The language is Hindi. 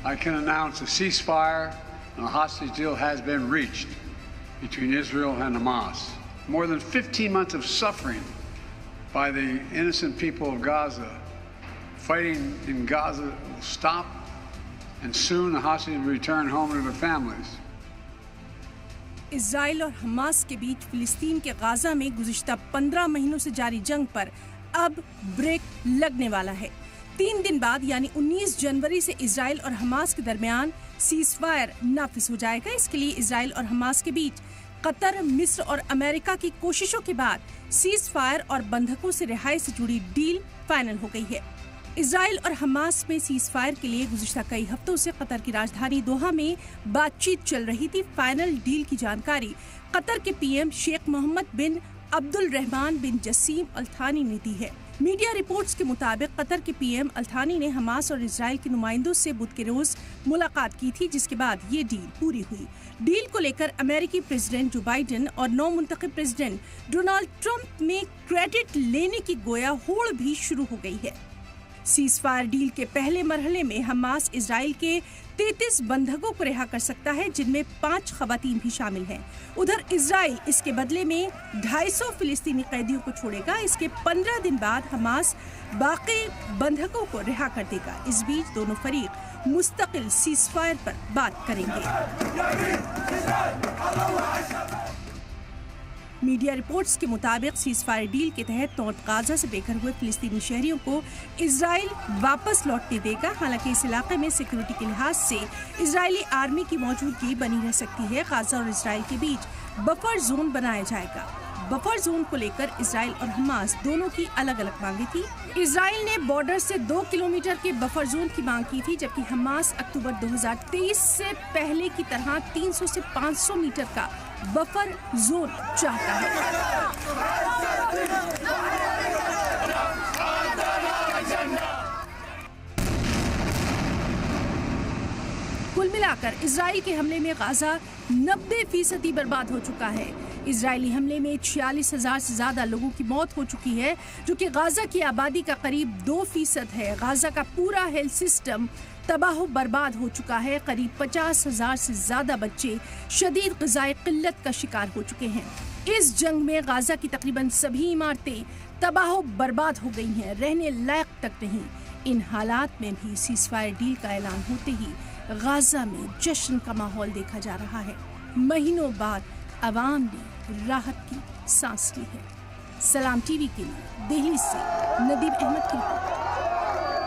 I can announce a ceasefire and a hostage deal has been reached between Israel and Hamas. More than 15 months of suffering by the innocent people of Gaza. Fighting in Gaza will stop, and soon the hostages will return home to their families. Israel और हमास के बीच फिलिस्तीन के गाजा में गुज़िश्ता 15 महीनों से जारी जंग पर अब ब्रेक लगने वाला है। 3 दिन बाद यानी 19 जनवरी से इजराइल और हमास के दरमियान सीज़फायर नाफिज हो जाएगा। इसके लिए इजराइल और हमास के बीच कतर, मिस्र और अमेरिका की कोशिशों के बाद सीज़फायर और बंधकों से रिहाई से जुड़ी डील फाइनल हो गई है। इजराइल और हमास में सीज़फायर के लिए गुज़िश्ता कई हफ्तों से कतर की राजधानी दोहा में बातचीत चल रही थी। फाइनल डील की जानकारी कतर के पीएम शेख मोहम्मद बिन अब्दुल रहमान बिन जसीम अल थानी ने दी है। मीडिया रिपोर्ट्स के मुताबिक कतर के पीएम अल थानी ने हमास और इजराइल के नुमाइंदों से बुध के रोज मुलाकात की थी, जिसके बाद ये डील पूरी हुई। डील को लेकर अमेरिकी प्रेसिडेंट जो बाइडेन और नौ मुंतखब प्रेसिडेंट डोनाल्ड ट्रंप में क्रेडिट लेने की गोया होड़ भी शुरू हो गई है। सीज़फायर डील के पहले मरहले में हमास इजराइल के 33 बंधकों को रिहा कर सकता है, जिनमें 5 खवातीन भी शामिल हैं। उधर इजराइल इसके बदले में 250 फिलिस्तीनी कैदियों को छोड़ेगा। इसके 15 दिन बाद हमास बाकी बंधकों को रिहा कर देगा। इस बीच दोनों फरीक मुस्तकिल सीज़फायर पर बात करेंगे। मीडिया रिपोर्ट्स के मुताबिक सीज़फायर डील के तहत नॉर्थ गाजा से बेघर हुए फिलिस्तीनी शहरियों को इजराइल वापस लौटने देगा। हालांकि इस इलाके में सिक्योरिटी के लिहाज से इजरायली आर्मी की मौजूदगी बनी रह सकती है। गाजा और इजराइल के बीच बफर जोन बनाया जाएगा। बफर जोन को लेकर इजराइल और हमास दोनों की अलग अलग मांगे थी। इजराइल ने बॉर्डर से 2 किलोमीटर के बफर जोन की मांग की थी, जबकि हमास अक्टूबर 2023 से पहले की तरह 300 से 500 मीटर का बफर जोन चाहता है। कुल मिलाकर इजराइल के हमले में गाजा 90% बर्बाद हो चुका है। इजरायली हमले में 46,000 से ज्यादा लोगों की मौत हो चुकी है, जो कि गाजा की आबादी का करीब 2% है। गाजा का पूरा हेल्थ सिस्टम तबाह बर्बाद हो चुका है। करीब 50,000 से ज्यादा बच्चे शदीद ग़िज़ाई क़िल्लत का शिकार हो चुके हैं। इस जंग में गाजा की तकरीबन सभी इमारतें तबाह बर्बाद हो गई हैं, रहने लायक तक नहीं। इन हालात में भी सीज़फायर डील का ऐलान होते ही गाजा में जश्न का माहौल देखा जा रहा है। महीनों बाद अवाम ने राहत की सांस ली है। सलाम टीवी के लिए दिल्ली से नदीम अहमद की रिपोर्ट।